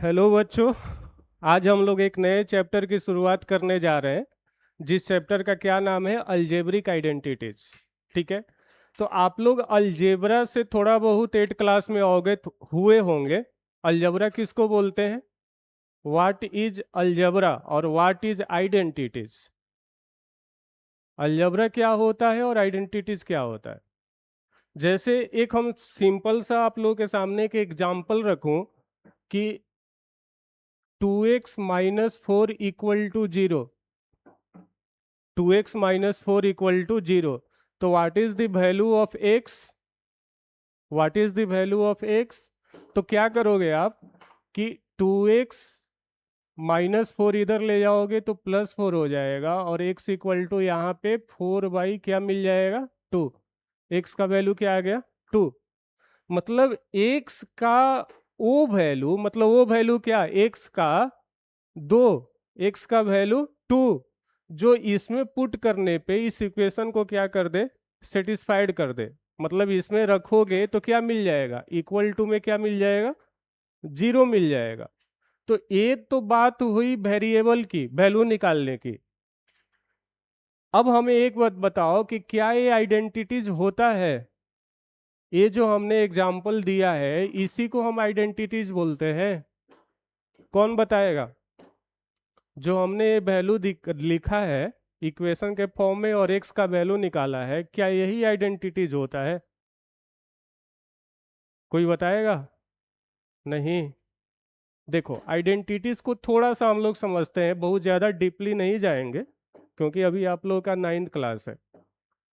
Hello बच्चों। आज हम लोग एक नए चैप्टर की शुरुआत करने जा रहे हैं, जिस चैप्टर का क्या नाम है, अलजेब्रिक आइडेंटिटीज। ठीक है। तो आप लोग अलजेब्रा से थोड़ा बहुत 8 क्लास में अवगत हुए होंगे। अलजेब्रा किसको बोलते हैं, व्हाट इज अलजेब्रा और व्हाट इज आइडेंटिटीज। अलजेब्रा क्या होता है और आइडेंटिटीज क्या होता है। जैसे एक हम सिंपल सा आप लोगों के सामने एक एग्जाम्पल रखूं कि 2x minus four equal to zero. 2x minus four equal to zero. तो what is the value of x, what is the value of x। तो क्या करोगे आप कि 2x माइनस फोर इधर ले जाओगे तो प्लस फोर हो जाएगा, और x इक्वल टू यहाँ पे 4 बाई क्या मिल जाएगा, 2। x का वैल्यू क्या आ गया, 2। मतलब x का वो वैल्यू, मतलब वो वैल्यू क्या, x का 2, x का वैल्यू 2, जो इसमें पुट करने पे इस इक्वेशन को क्या कर दे, सेटिस्फाइड कर दे। मतलब इसमें रखोगे तो क्या मिल जाएगा, इक्वल टू में क्या मिल जाएगा, 0 मिल जाएगा। तो ये तो बात हुई वेरिएबल की वैल्यू निकालने की। अब हमें एक बात बताओ कि क्या ये आइडेंटिटीज होता है। ये जो हमने एग्जाम्पल दिया है इसी को हम आइडेंटिटीज बोलते हैं। कौन बताएगा। जो हमने ये वैल्यू लिखा है इक्वेशन के फॉर्म में और एक्स का वैल्यू निकाला है, क्या यही आइडेंटिटीज होता है। कोई बताएगा। नहीं। देखो, आइडेंटिटीज को थोड़ा सा हम लोग समझते हैं, बहुत ज़्यादा डीपली नहीं जाएंगे क्योंकि अभी आप लोगों का 9th क्लास है।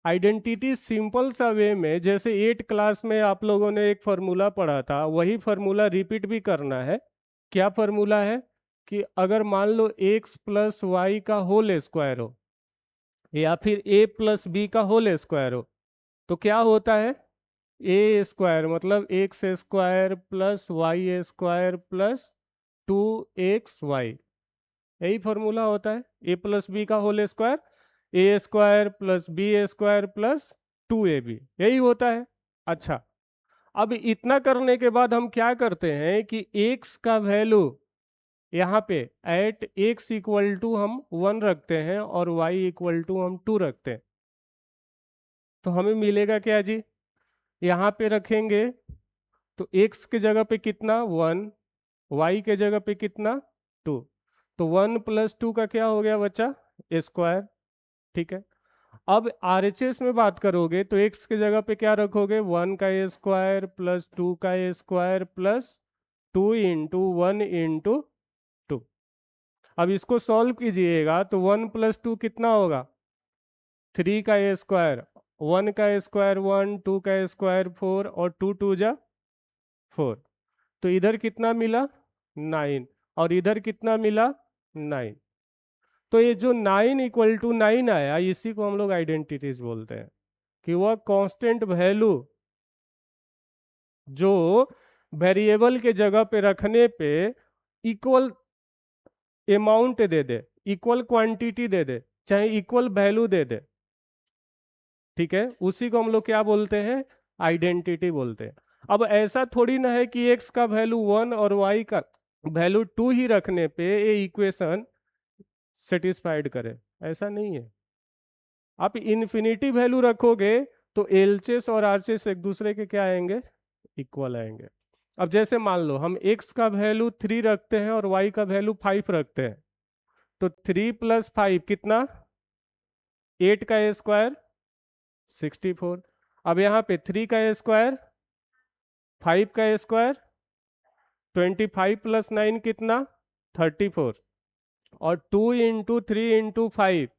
आइडेंटिटी सिंपल सा वे में, जैसे 8 क्लास में आप लोगों ने एक फार्मूला पढ़ा था, वही फार्मूला रिपीट भी करना है। क्या फार्मूला है कि अगर मान लो x प्लस वाई का होल स्क्वायर हो या फिर a प्लस बी का होल स्क्वायर हो, तो क्या होता है, ए स्क्वायर मतलब x square plus y square plus 2xy। यही फॉर्मूला होता है, ए प्लस बी का whole square, a square plus b square plus 2ab, यही होता है। अच्छा, अब इतना करने के बाद हम क्या करते हैं कि x का वैल्यू यहाँ पे एट x इक्वल टू हम 1 रखते हैं और y इक्वल टू हम 2 रखते हैं। तो हमें मिलेगा क्या जी, यहाँ पे रखेंगे तो x के जगह पे कितना 1, y के जगह पे कितना 2। तो 1 प्लस 2 का क्या हो गया बच्चा, स्क्वायर। ठीक है। अब RHS में बात करोगे तो x के जगह पे क्या रखोगे, 1 का स्क्वायर प्लस 2 का स्क्वायर प्लस 2 इंटू 1 इंटू 2। अब इसको सॉल्व कीजिएगा तो 1 प्लस 2 कितना होगा, 3 का स्क्वायर, 1 का स्क्वायर 1, 2 का स्क्वायर 4 और 2 2 जा 4। तो इधर कितना मिला 9 और इधर कितना मिला 9। तो ये जो 9 इक्वल टू 9 आया, इसी को हम लोग आइडेंटिटीज बोलते हैं कि वह कांस्टेंट वैल्यू जो वेरिएबल के जगह पे रखने पे इक्वल अमाउंट दे दे, इक्वल क्वांटिटी दे दे, चाहे इक्वल वैल्यू दे दे। ठीक है, उसी को हम लोग क्या बोलते हैं, आइडेंटिटी बोलते हैं। अब ऐसा थोड़ी ना है कि x का वैल्यू 1 और y का वैल्यू 2 ही रखने पे ये इक्वेशन सेटिस्फाइड करे, ऐसा नहीं है। आप इन्फिनिटी वैल्यू रखोगे तो एलचेस और आरचेस एक दूसरे के क्या आएंगे, इक्वल आएंगे। अब जैसे मान लो हम x का वैल्यू 3 रखते हैं और y का वैल्यू 5 रखते हैं, तो 3 प्लस 5 कितना, 8 का स्क्वायर 64। अब यहाँ पे 3 का स्क्वायर, 5 का स्क्वायर 25 प्लस 9 कितना, 34। और 2 इंटू 3 इंटू 5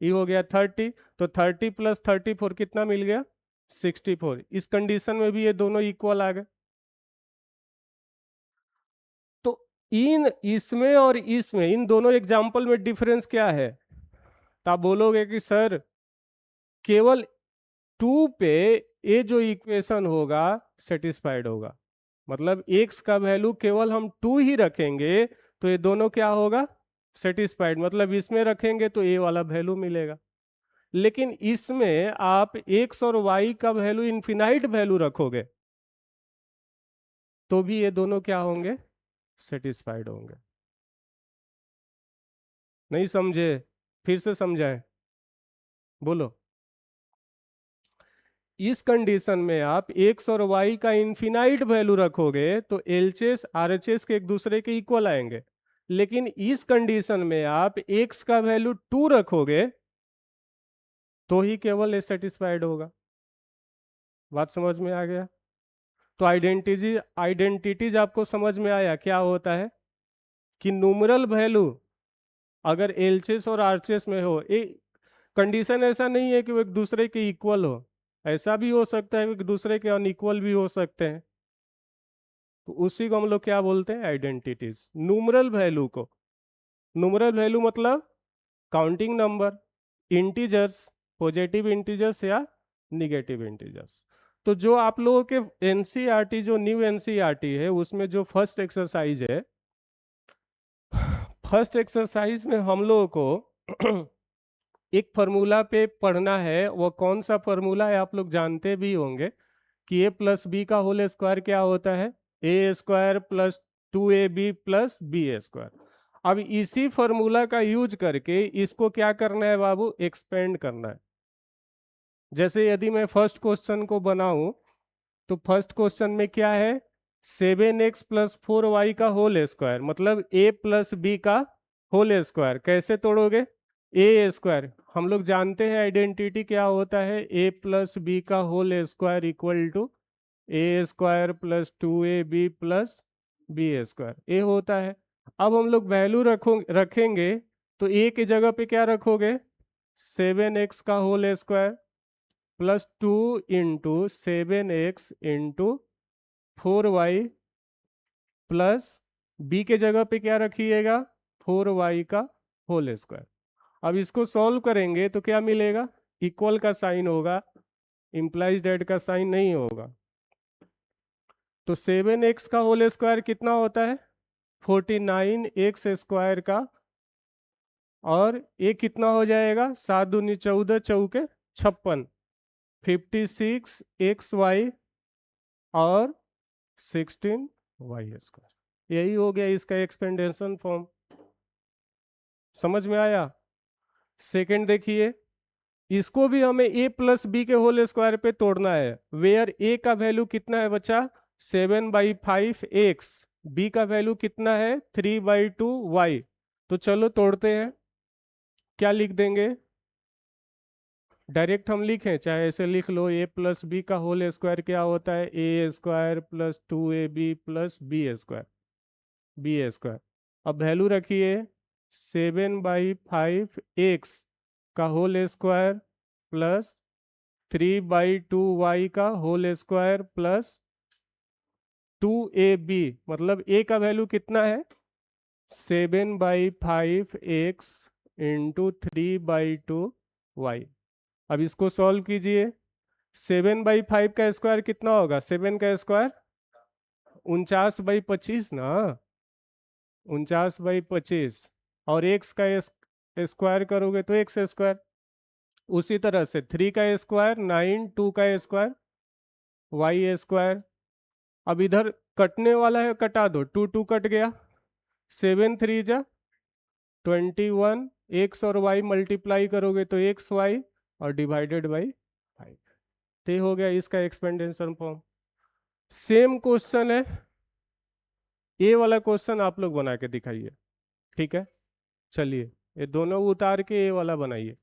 ये हो गया 30। तो 30 प्लस 34 कितना मिल गया, 64। इस कंडीशन में भी ये दोनों इक्वल आ गए। तो इन इसमें और इसमें, इन दोनों एग्जाम्पल में डिफरेंस क्या है। तो आप बोलोगे कि सर केवल 2 पे ये जो इक्वेशन होगा सेटिस्फाइड होगा, मतलब x का वैल्यू केवल हम 2 ही रखेंगे तो ये दोनों क्या होगा, सेटिस्फाइड। मतलब इसमें रखेंगे तो a वाला वैल्यू मिलेगा, लेकिन इसमें आप x और y का वैल्यू इन्फिनाइट वैल्यू रखोगे तो भी ये दोनों क्या होंगे, सेटिस्फाइड होंगे। नहीं समझे? फिर से समझाएं, बोलो। इस कंडीशन में आप एक्स और वाई का इन्फिनाइट वैल्यू रखोगे तो एलएचएस आरएचएस के एक दूसरे के इक्वल आएंगे, लेकिन इस कंडीशन में आप एक्स का वैल्यू 2 रखोगे तो ही केवल ए सेटिस्फाइड होगा। बात समझ में आ गया? तो आइडेंटिटीज आपको समझ में आया क्या होता है कि न्यूमरल वैल्यू अगर एलएचएस और आरएचएस में हो, एक कंडीशन ऐसा नहीं है कि वो एक दूसरे के इक्वल हो, ऐसा भी हो सकता है कि एक दूसरे के अनइक्वल भी हो सकते हैं। तो उसी को हम लोग क्या बोलते हैं? आइडेंटिटीज। न्यूमरल वैल्यू को, न्यूमरल वैल्यू मतलब counting number, integers, positive integers या निगेटिव इंटीजर्स। तो जो आप लोगों के एनसीईआरटी, जो न्यू एनसीईआरटी है, उसमें जो फर्स्ट एक्सरसाइज है, फर्स्ट एक्सरसाइज में हम लोगों को एक फार्मूला पे पढ़ना है। वो कौन सा फार्मूला है आप लोग जानते भी होंगे कि ए प्लस बी का होल स्क्वायर क्या होता है? A square plus 2ab plus b square. अब इसी फार्मूला का यूज करके इसको क्या करना है बाबू? एक्सपेंड करना है। जैसे यदि मैं फर्स्ट क्वेश्चन को बनाऊं तो फर्स्ट क्वेश्चन में क्या है? 7x प्लस 4y का होल स्क्वायर, मतलब a प्लस बी का होल स्क्वायर। कैसे तोड़ोगे? ए स्क्वायर, हम लोग जानते हैं आइडेंटिटी क्या होता है, a प्लस बी का whole square equal to a square plus 2ab plus b square, ए होता है। अब हम लोग वैल्यू रखेंगे तो a की जगह पे क्या रखोगे? 7x का whole square plus 2 into 7x into 4y plus b के जगह पे क्या रखिएगा? 4y का होल स्क्वायर। अब इसको सॉल्व करेंगे तो क्या मिलेगा? इक्वल का साइन होगा, इंप्लाइज डेट का साइन नहीं होगा। तो 7x का होल स्क्वायर कितना होता है? 49x स्क्वायर का, और ये कितना हो जाएगा? 7 दूनी 14, चौके 56, 56xy और 16y स्क्वायर। यही हो गया इसका एक्सपेंडेशन फॉर्म। समझ में आया? सेकंड देखिए, इसको भी हमें a प्लस बी के होल स्क्वायर पे तोड़ना है। वेयर a का वैल्यू कितना है बच्चा? 7/5x। b का वैल्यू कितना है? 3/2y। तो चलो तोड़ते हैं। क्या लिख देंगे? डायरेक्ट हम लिखें, चाहे ऐसे लिख लो, a प्लस बी का होल स्क्वायर क्या होता है? A square plus 2ab plus b square. अब वैल्यू रखिए 7/5x का होल स्क्वायर प्लस 3/2y का होल स्क्वायर प्लस 2ab, मतलब a का वैल्यू कितना है? 7/5x into 3/2y। अब इसको सॉल्व कीजिए। 7/5 का स्क्वायर कितना होगा? 7 का स्क्वायर 49/25 ना, 49/25। और एक्स का स्क्वायर करोगे तो एक्स स्क्वायर। उसी तरह से 3 का स्क्वायर 9, 2 का स्क्वायर वाई स्क्वायर। अब इधर कटने वाला है, कटा दो, 2 2 कट गया, 7 3 जा 21, एक्स और वाई मल्टीप्लाई करोगे तो एक्स वाई और डिवाइडेड बाई 5। तो हो गया इसका एक्सपेंडेशन फॉर्म। सेम क्वेश्चन है, ये वाला क्वेश्चन आप लोग बना के दिखाइए। ठीक है, चलिए ये दोनों उतार के ये वाला बनाइए।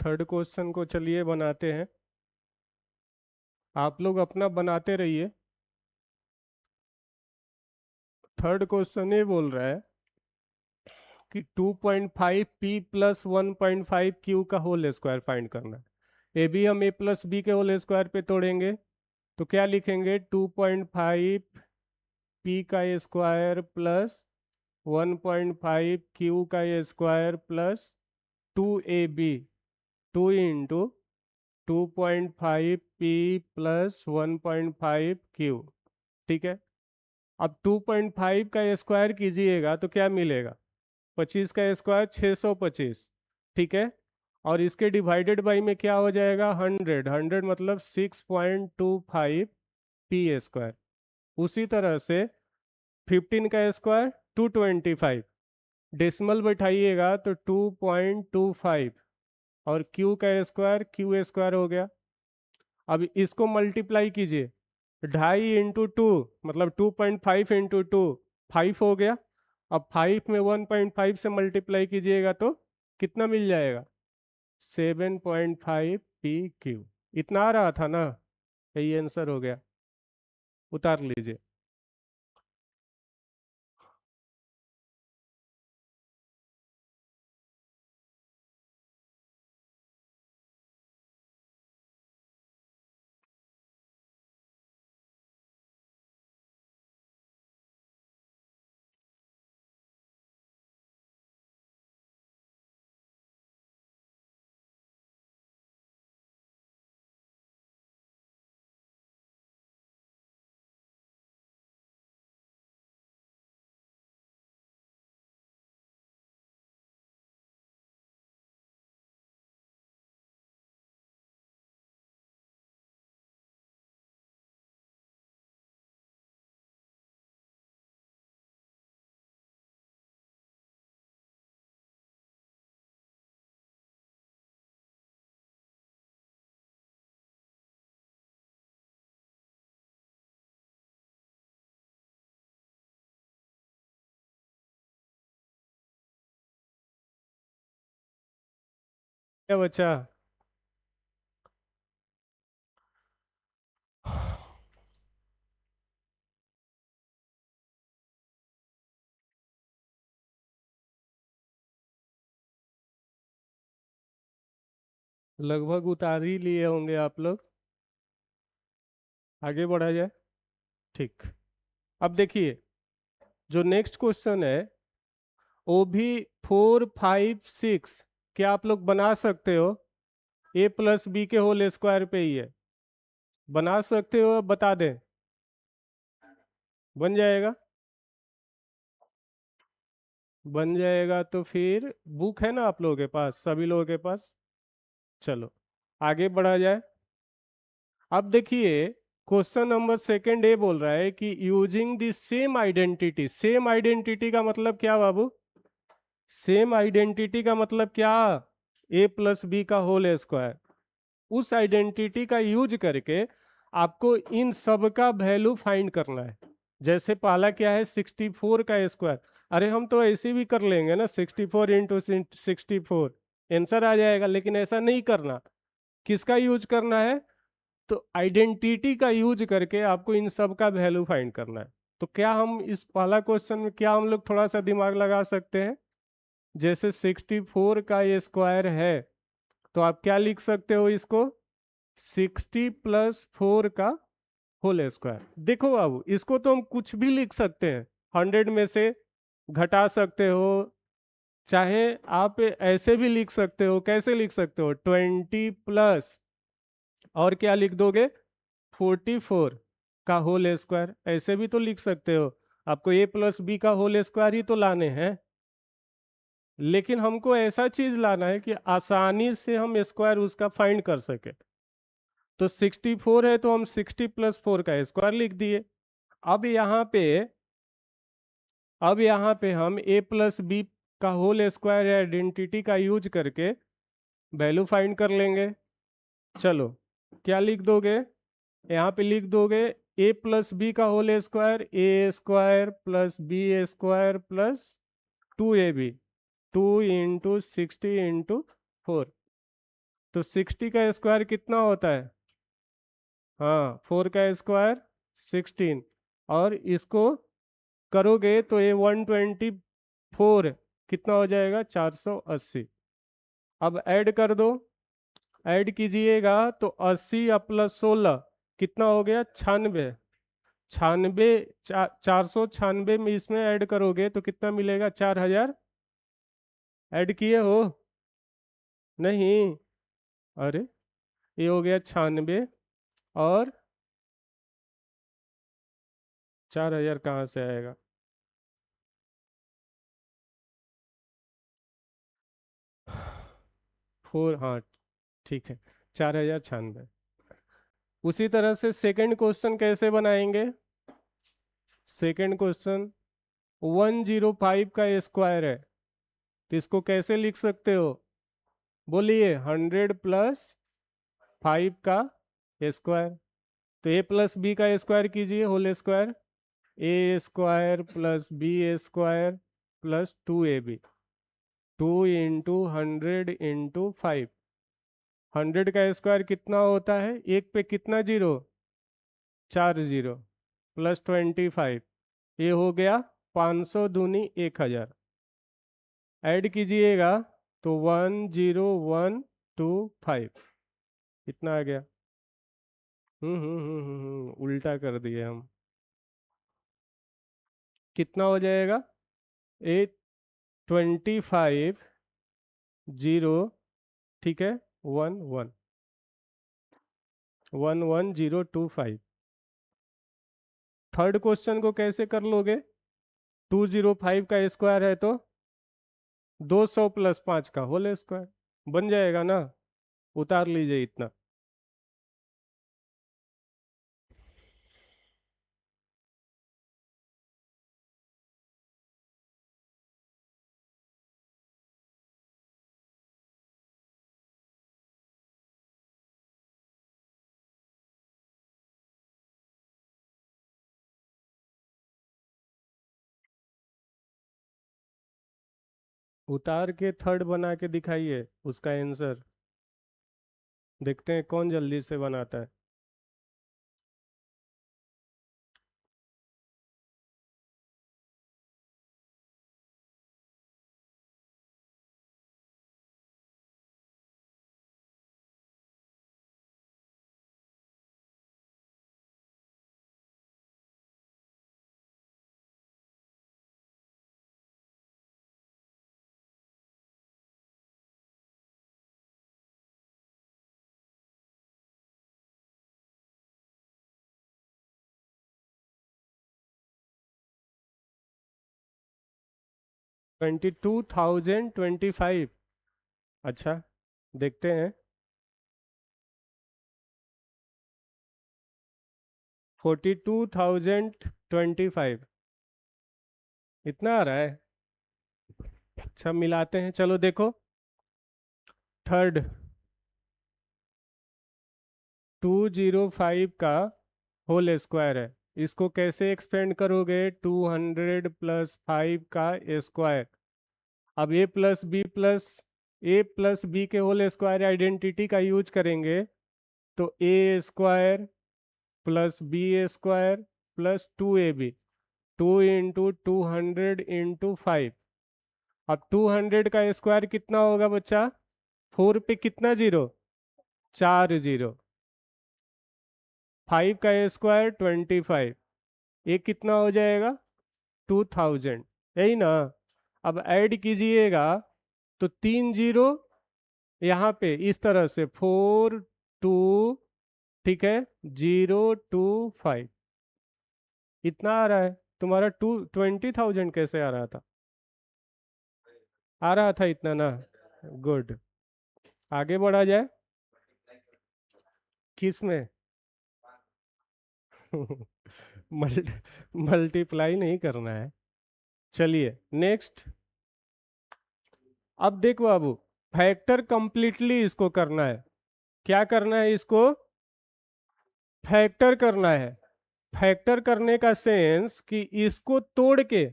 थर्ड क्वेश्चन को चलिए बनाते हैं। आप लोग अपना बनाते रहिए। थर्ड क्वेश्चन ये बोल रहा है कि 2.5 पी प्लस 1.5 क्यू का होल स्क्वायर फाइंड करना है। ए भी हम ए प्लस बी के होल स्क्वायर पे तोड़ेंगे, तो क्या लिखेंगे? 2.5 पी का स्क्वायर प्लस 1.5 क्यू का square plus 2ab, 2 into 2.5 P plus 1.5 Q. ठीक है, अब 2.5 का स्क्वायर कीजिएगा तो क्या मिलेगा? 25 का स्क्वायर 625। ठीक है, और इसके डिवाइडेड बाई में क्या हो जाएगा? 100। 100 मतलब 6.25 पी स्क्वायर। उसी तरह से 15 का स्क्वायर 225, डेसिमल बैठाइएगा तो 2.25, और क्यू का स्क्वायर क्यू स्क्वायर हो गया। अब इसको मल्टीप्लाई कीजिए, 2.5 इंटू 2 मतलब 2.5 इंटू 2 5 हो गया। अब 5 में 1.5 से मल्टीप्लाई कीजिएगा तो कितना मिल जाएगा? 7.5 पी क्यू। इतना आ रहा था ना, यही आंसर हो गया। उतार लीजिए। क्या बचा? लगभग उतार ही लिए होंगे आप लोग। आगे बढ़ा जाए। ठीक, अब देखिए जो नेक्स्ट क्वेश्चन है, वो भी 4, 5, 6 क्या आप लोग बना सकते हो? ए प्लस बी के होल स्क्वायर पे ही है, बना सकते हो? बता दें, बन जाएगा? बन जाएगा तो फिर बुक है ना आप लोगों के पास, सभी लोगों के पास? चलो आगे बढ़ा जाए। अब देखिए क्वेश्चन नंबर सेकंड ये बोल रहा है कि using the same identity. Same identity का मतलब क्या बाबू? सेम आइडेंटिटी का मतलब क्या? ए प्लस बी का होल स्क्वायर। उस आइडेंटिटी का यूज करके आपको इन सब का वैल्यू फाइंड करना है। जैसे पहला क्या है? 64 का स्क्वायर। अरे हम तो ऐसे भी कर लेंगे ना, 64 इंटू 64 आंसर आ जाएगा, लेकिन ऐसा नहीं करना। किसका यूज करना है? तो आइडेंटिटी का यूज करके आपको इन सब का वैल्यू फाइंड करना है। तो क्या हम इस पहला क्वेश्चन में क्या हम लोग थोड़ा सा दिमाग लगा सकते हैं? जैसे 64 का ये स्क्वायर है, तो आप क्या लिख सकते हो इसको? 60 प्लस 4 का होल स्क्वायर। देखो बाबू, इसको तो हम कुछ भी लिख सकते हैं, 100 में से घटा सकते हो, चाहे आप ऐसे भी लिख सकते हो। कैसे लिख सकते हो? 20 प्लस और क्या लिख दोगे? 44 का होल स्क्वायर। ऐसे भी तो लिख सकते हो। आपको ए प्लस बी का होल स्क्वायर ही तो लाने हैं, लेकिन हमको ऐसा चीज लाना है कि आसानी से हम स्क्वायर उसका फाइंड कर सके। तो 64 है तो हम 60 प्लस 4 का स्क्वायर लिख दिए। अब यहाँ पे अब यहाँ पे हम ए प्लस बी का होल स्क्वायर आइडेंटिटी का यूज करके वैल्यू फाइंड कर लेंगे। चलो क्या लिख दोगे? यहाँ पे लिख दोगे ए प्लस बी का whole square, a square plus b square plus 2ab, 2 into 60 into 4। तो 60 का स्क्वायर कितना होता है? हाँ, 4 का स्क्वायर 16, और इसको करोगे तो ये 124 कितना हो जाएगा? 480। अब ऐड कर दो, ऐड कीजिएगा तो 80 या प्लस 16 कितना हो गया? 96। 96, 496 में इसमें ऐड करोगे तो कितना मिलेगा? 4000। ऐड किए हो? नहीं। अरे, ये हो गया 96, और 4000 कहाँ से आएगा? फोर, हाँ ठीक है, 4096। उसी तरह से सेकंड क्वेश्चन कैसे बनाएंगे? सेकंड क्वेश्चन 105 का स्क्वायर है, तो इसको कैसे लिख सकते हो? बोलिए, 100 प्लस 5 का स्क्वायर। तो ए प्लस बी का स्क्वायर कीजिए, whole square. A square plus b square plus 2ab। 2 into 100 into 5। 100 का स्क्वायर कितना होता है? एक पे कितना जीरो? 4 zero, plus 25। ये हो गया 500 दूनी 1000। ऐड कीजिएगा तो 10125 इतना आ गया। उल्टा कर दिए हम। कितना हो जाएगा? 825 जीरो, ठीक है, 1111025। थर्ड क्वेश्चन को कैसे कर लोगे? 205 का स्क्वायर है तो 200 प्लस 5 का होल स्क्वायर बन जाएगा ना? उतार लीजिए इतना। उतार के थर्ड बना के दिखाइए उसका आंसर। देखते हैं कौन जल्दी से बनाता है। Twenty two thousand 25। अच्छा, देखते हैं। 42,025 इतना आ रहा है। अच्छा, मिलाते हैं, चलो देखो। थर्ड 205 का होल स्क्वायर है, इसको कैसे एक्सपेंड करोगे? 200 प्लस 5 का स्क्वायर। अब ए प्लस बी के होल स्क्वायर आइडेंटिटी का यूज करेंगे, तो a square plus b square plus 2ab। 2 into 200 into 5। अब 200 का स्क्वायर कितना होगा बच्चा? 4 पे कितना जीरो? 4 जीरो। 5 का स्क्वायर 25, ये कितना हो जाएगा? 2000, यही ना? अब ऐड कीजिएगा तो 3 जीरो यहाँ पे इस तरह से 42, ठीक है, 025 इतना आ रहा है। तुम्हारा 20,000 कैसे आ रहा था? आ रहा था इतना ना? गुड। आगे बढ़ा जाए। किस में? मल्टीप्लाई नहीं करना है। चलिए नेक्स्ट। अब देखो बाबू, फैक्टर कंप्लीटली इसको करना है। क्या करना है इसको? फैक्टर करना है। फैक्टर करने का सेंस कि इसको तोड़ के,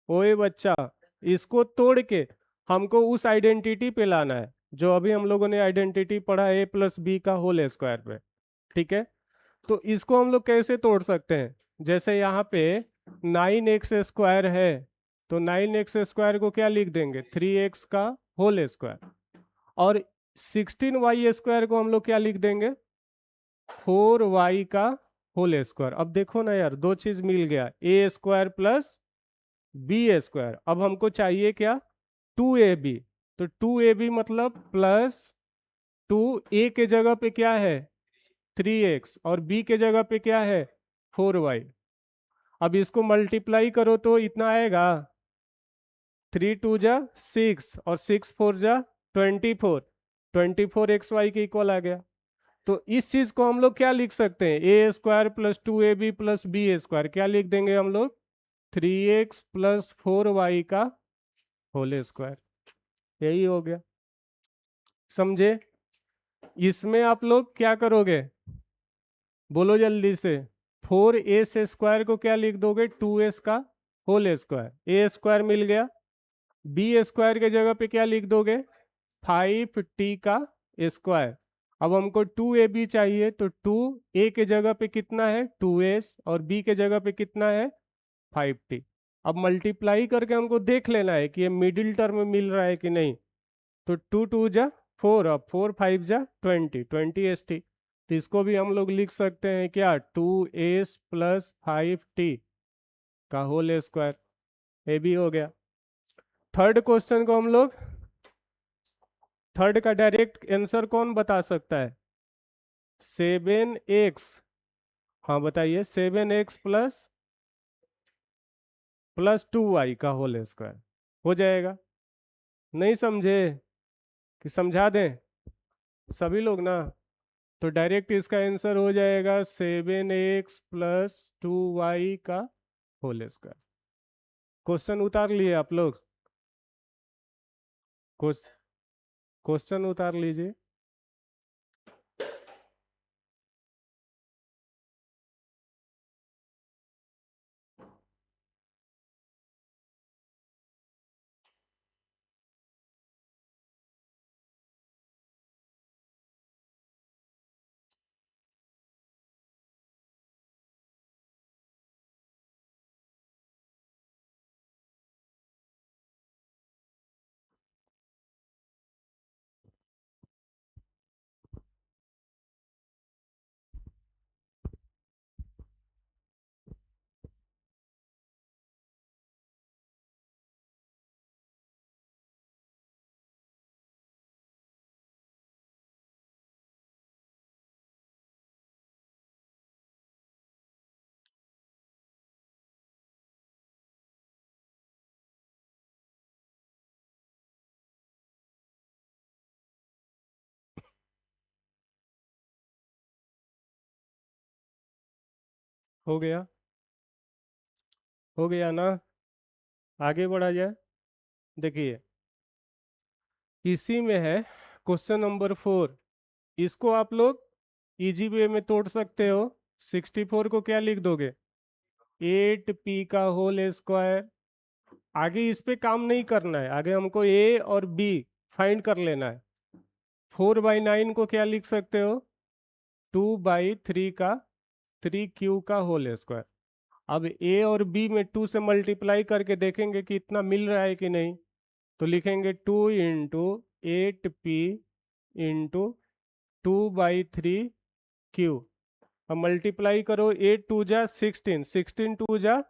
ओए बच्चा, इसको तोड़ के हमको उस आइडेंटिटी पे लाना है। जो अभी हम लोगों ने आइडेंटिटी पढ़ा ए प्लस बी का होल स्क्वायर पे। ठीक है, तो इसको हम लोग कैसे तोड़ सकते हैं? जैसे यहाँ पे 9x² है, तो 9x² को क्या लिख देंगे? 3x का होल स्क्वायर। और 16y² को हम लोग क्या लिख देंगे? 4y का होल स्क्वायर। अब देखो ना यार, दो चीज मिल गया, a² प्लस b²। अब हमको चाहिए क्या? 2ab। तो 2ab मतलब प्लस 2a के जगह पे क्या है? 3x, और b के जगह पे क्या है? 4y। अब इसको मल्टीप्लाई करो तो इतना आएगा, 3 2 जा 6 और 6 4 जा 24। 24xy के इक्वल आ गया। तो इस चीज को हम लोग क्या लिख सकते हैं? a² plus 2ab plus b² क्या लिख देंगे हम लोग? 3x प्लस 4y का होल स्क्वायर। यही हो गया, समझे? इसमें आप लोग क्या करोगे? बोलो जल्दी से। 4s² को क्या लिख दोगे? 2s का होल स्क्वायर। a² मिल गया, b² के जगह पे क्या लिख दोगे? 5t का स्क्वायर। अब हमको 2ab चाहिए, तो 2a के जगह पे कितना है? 2s, और b के जगह पे कितना है? 5t। अब मल्टीप्लाई करके हमको देख लेना है कि ये मिडिल टर्म मिल रहा है कि नहीं। तो 2 2 जा 4, अब 4 5 जा 20, 20st। तो इसको भी हम लोग लिख सकते हैं क्या? 2s प्लस 5t का होल स्क्वायर। ये भी हो गया। थर्ड क्वेश्चन को हम लोग, थर्ड का डायरेक्ट आंसर कौन बता सकता है? 7x। हाँ बताइए, 7x प्लस 2y का होल स्क्वायर हो जाएगा। नहीं समझे कि समझा दें सभी लोग ना? तो डायरेक्ट इसका आंसर हो जाएगा 7x प्लस 2y का होल स्क्वायर। क्वेश्चन उतार लिए आप लोग? क्वेश्चन उतार लीजिए। हो गया? हो गया ना? आगे बढ़ा जाए। देखिए, इसी में है क्वेश्चन नंबर 4। इसको आप लोग इजी वे में तोड़ सकते हो। 64 को क्या लिख दोगे? 8p का होल स्क्वायर। आगे इस पे काम नहीं करना है, आगे हमको a और b फाइंड कर लेना है। 4/9 को क्या लिख सकते हो? 2/3 का 3q का होल स्क्वायर। अब a और b में 2 से मल्टीप्लाई करके देखेंगे कि इतना मिल रहा है कि नहीं। तो लिखेंगे 2 × 8p × 2/3q। अब मल्टीप्लाई करो, 8 2 जा 16, 16 2 जा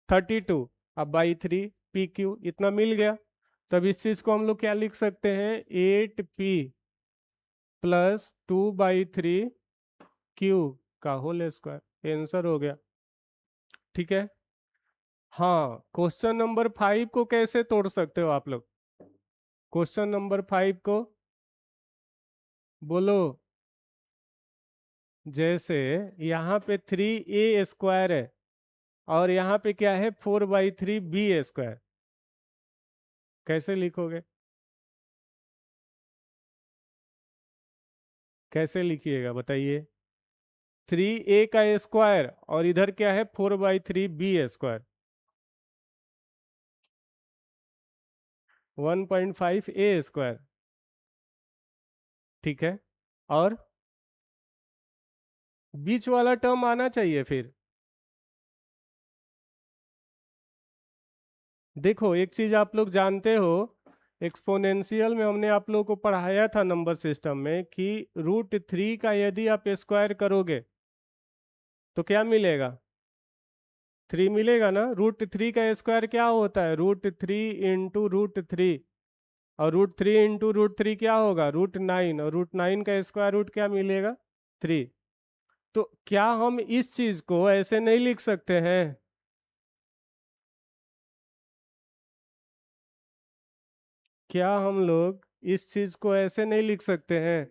32, अब by 3pq इतना मिल गया। तब इस चीज को हम लोग क्या लिख सकते हैं? 8p प्लस 2/3q का होल स्क्वायर। आंसर हो गया। ठीक है। हाँ, क्वेश्चन नंबर 5 को कैसे तोड़ सकते हो आप लोग? क्वेश्चन नंबर 5 को बोलो। जैसे यहाँ पे 3a² है, और यहाँ पे क्या है? 4/3b²। कैसे लिखोगे? कैसे लिखिएगा बताइए? 3a का स्क्वायर, और इधर क्या है? 4/3b²। 1.5a²। ठीक है। और बीच वाला टर्म आना चाहिए फिर। देखो एक चीज आप लोग जानते हो, एक्सपोनेंशियल में हमने आप लोगों को पढ़ाया था नंबर सिस्टम में कि √3 का यदि आप स्क्वायर करोगे तो क्या मिलेगा? 3 मिलेगा ना। √3 का स्क्वायर क्या होता है? √3 इंटू √3, और √3 इंटू √3 क्या होगा? √9, और √9 का स्क्वायर रूट क्या मिलेगा? 3। तो क्या हम इस चीज को ऐसे नहीं लिख सकते हैं? क्या हम लोग इस चीज को ऐसे नहीं लिख सकते हैं?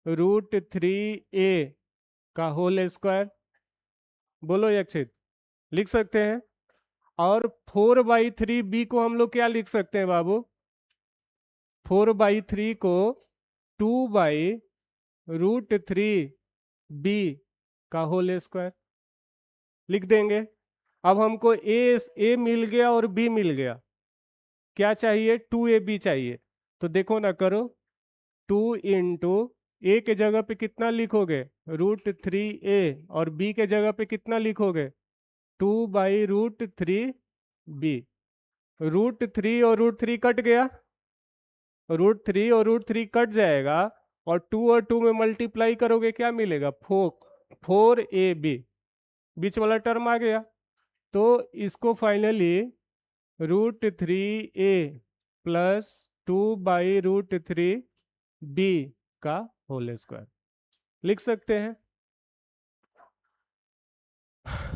√3 a का होल स्क्वायर, बोलो यक्षित, लिख सकते हैं। और 4/3 b को हम लोग क्या लिख सकते हैं बाबू? 4/3 को 2/√3 b का होल स्क्वायर लिख देंगे। अब हमको ए मिल गया और बी मिल गया, क्या चाहिए? 2ab चाहिए। तो देखो ना, करो। 2 इंटू ए के जगह पे कितना लिखोगे? √3 a, और बी के जगह पे कितना लिखोगे? 2/√3 b। √3 और √3 कट गया, √3 और √3 कट जाएगा, और 2 और 2 में मल्टीप्लाई करोगे क्या मिलेगा? 4ab, बीच वाला टर्म आ गया। तो इसको फाइनली √3 a प्लस 2/√3 b का होल स्क्वायर लिख सकते हैं।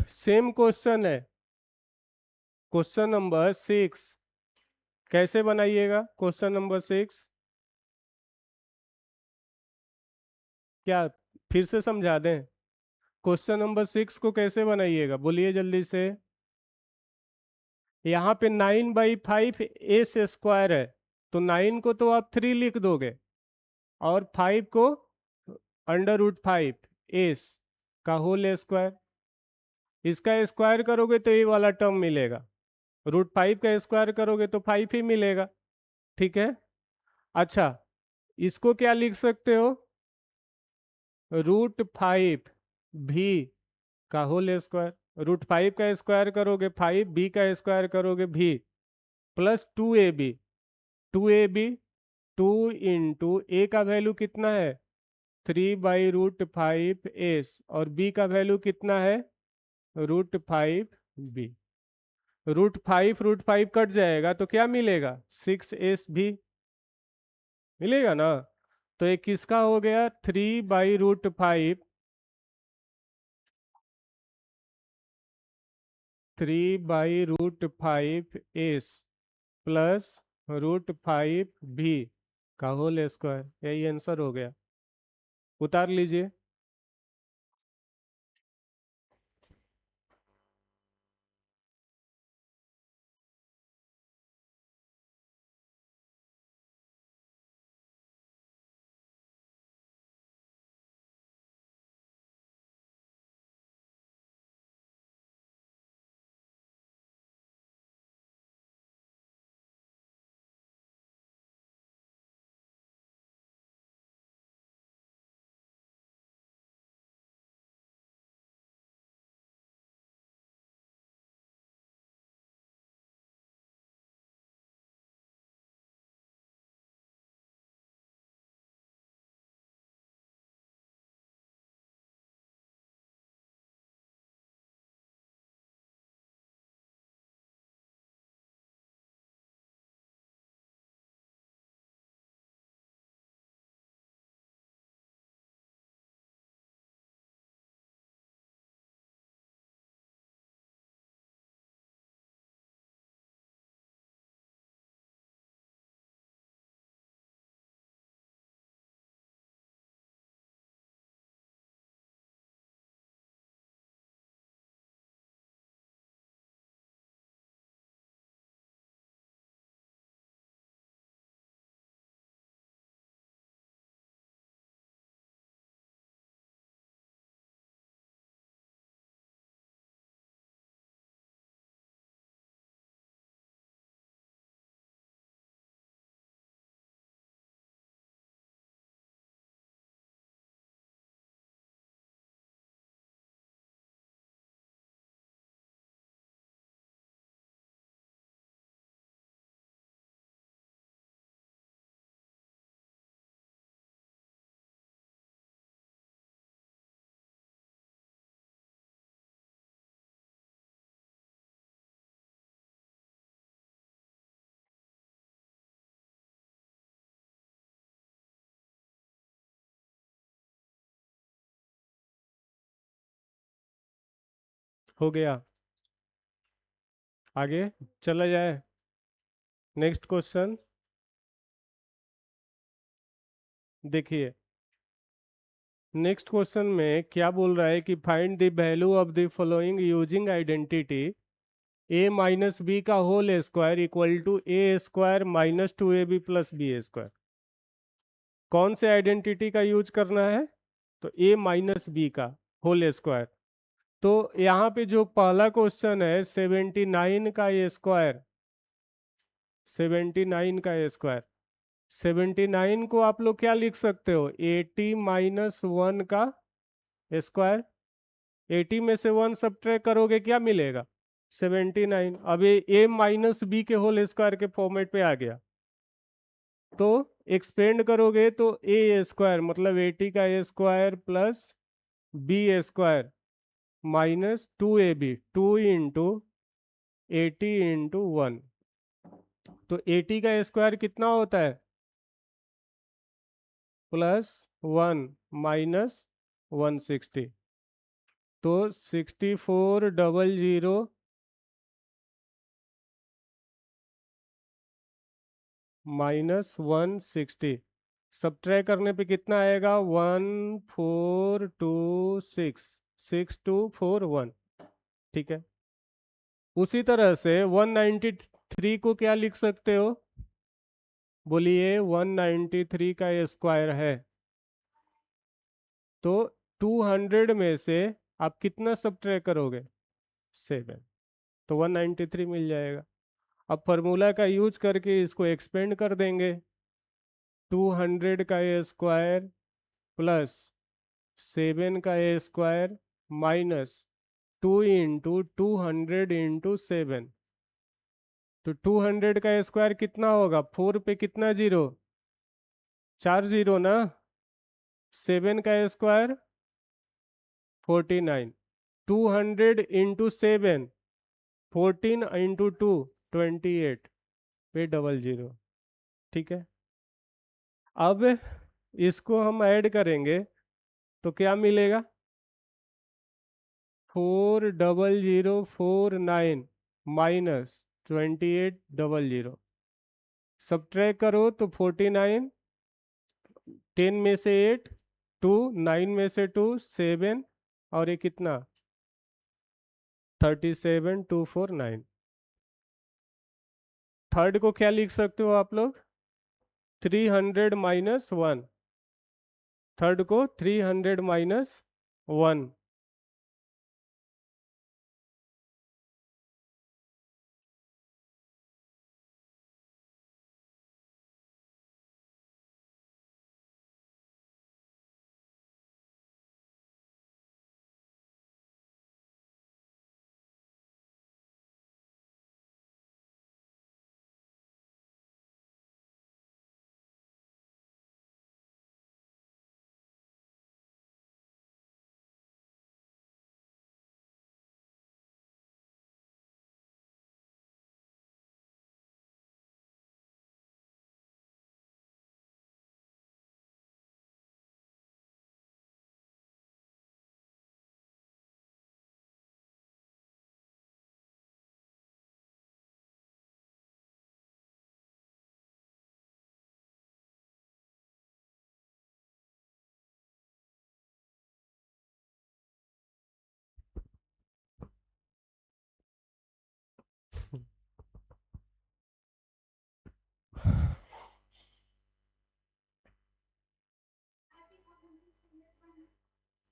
सेम क्वेश्चन है, क्वेश्चन नंबर 6। कैसे बनाइएगा क्वेश्चन नंबर 6? क्या फिर से समझा दें? क्वेश्चन नंबर 6 को कैसे बनाइएगा, बोलिए जल्दी से। यहाँ पे 9/5 एस स्क्वायर है, तो 9 को तो आप 3 लिख दोगे, और 5 को √5 एस का होल स्क्वायर। इसका स्क्वायर करोगे तो ये वाला टर्म मिलेगा, √5 का स्क्वायर करोगे तो 5 ही मिलेगा। ठीक है। अच्छा, इसको क्या लिख सकते हो? √5 भी का होल स्क्वायर। √5 का स्क्वायर करोगे 5, बी का स्क्वायर करोगे भी, प्लस 2ab। 2ab, 2 इंटू ए का वैल्यू कितना है? 3/√5 s, और बी का वैल्यू कितना है? √5 b। √5 कट जाएगा तो क्या मिलेगा? 6s भी मिलेगा ना। तो एक किसका हो गया? 3/√5, 3/√5s प्लस √5 भी का होल स्क्वायर, यही आंसर हो गया। उतार लीजिए। हो गया। आगे चला जाए। नेक्स्ट क्वेश्चन देखिए। नेक्स्ट क्वेश्चन में क्या बोल रहा है कि find the value of the following using identity a minus b का whole square equal to a square minus two a b plus b square. कौन से आइडेंटिटी का यूज करना है? तो ए माइनस बी का होल स्क्वायर। तो यहाँ पे जो पहला क्वेश्चन है 79 का स्क्वायर, 79 का स्क्वायर, 79 को आप लोग क्या लिख सकते हो? 80 माइनस 1 का स्क्वायर। 80 में से 1 सब्ट्रैक्ट करोगे क्या मिलेगा? 79। अब ये ए माइनस बी के होल स्क्वायर के फॉर्मेट पे आ गया। तो एक्सपेंड करोगे तो ए स्क्वायर मतलब 80 का square plus b square minus 2ab, 2 into 80 into 1। तो 80 का स्क्वायर कितना होता है? Plus 1 minus 160। तो 6400 माइनस 160 सब्ट्रैक्ट करने पे कितना आएगा? 1426, 6241। ठीक है। उसी तरह से 193 को क्या लिख सकते हो? बोलिए। 193 का स्क्वायर है तो 200 में से आप कितना सब्ट्रैक्ट करोगे? 7। तो 193 मिल जाएगा। अब फार्मूला का यूज करके इसको एक्सपेंड कर देंगे। 200 का स्क्वायर प्लस 7 का स्क्वायर माइनस 2 इंटू 200 इंटू 7। तो 200 का स्क्वायर कितना होगा? 4 पे कितना जीरो? 4 जीरो ना। 7 का स्क्वायर 49। 200 इंटू 7, 14 इंटू 2 28 पे डबल जीरो। ठीक है। अब इसको हम ऐड करेंगे तो क्या मिलेगा? 40049 माइनस 2800। सब्ट्रैक्ट करो तो 49, 10 में से 8, 2, 9 में से 2, 7 और ये कितना? 37249। थर्ड को क्या लिख सकते हो आप लोग? 300 माइनस 1। थर्ड को 300 माइनस 1।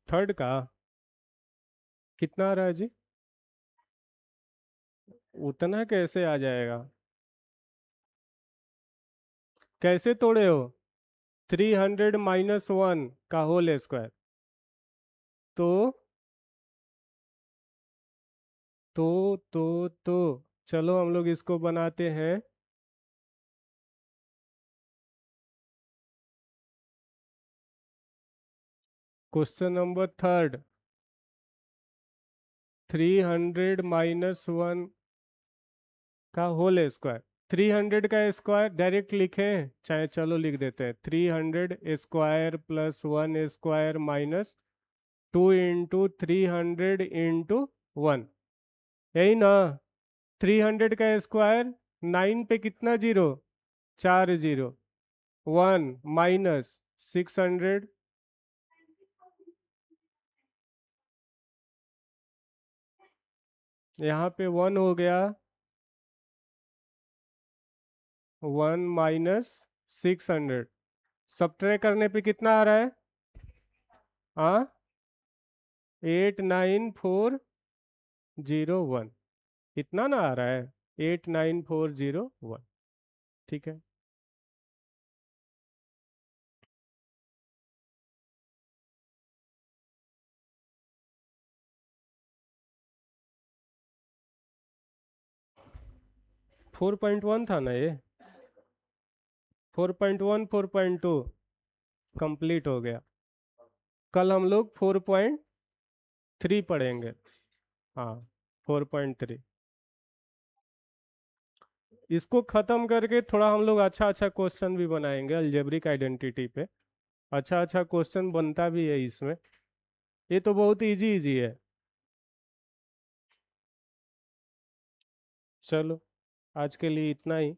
थर्ड का कितना आ रहा है जी? उतना कैसे आ जाएगा? कैसे तोड़े हो? 300 माइनस 1 का होल स्क्वायर। तो तो चलो हम लोग इसको बनाते हैं। Question number third. 300 माइनस 1 का होल स्क्वायर। 300 का स्क्वायर डायरेक्ट लिखें चाहे चलो लिख देते हैं। 300 square plus 1 square minus 2 into 300 into 1। यही ना। 300 का स्क्वायर, 9 पे कितना जीरो, 4 जीरो। 1 माइनस 600, यहाँ पे 1 हो गया। 1 माइनस 600, सब्ट्रैक्ट करने पे कितना आ रहा है? हाँ, 89401, इतना ना आ रहा है, 89401। ठीक है। 4.1 था ना ये, 4.1 4.2 कंप्लीट हो गया। कल हम लोग 4.3 पढ़ेंगे। हाँ, 4.3। इसको खत्म करके थोड़ा हम लोग अच्छा अच्छा क्वेश्चन भी बनाएंगे अलजेब्रिक आइडेंटिटी पे। अच्छा अच्छा क्वेश्चन बनता भी है इसमें। ये तो बहुत इजी इजी है। चलो, आज के लिए इतना ही।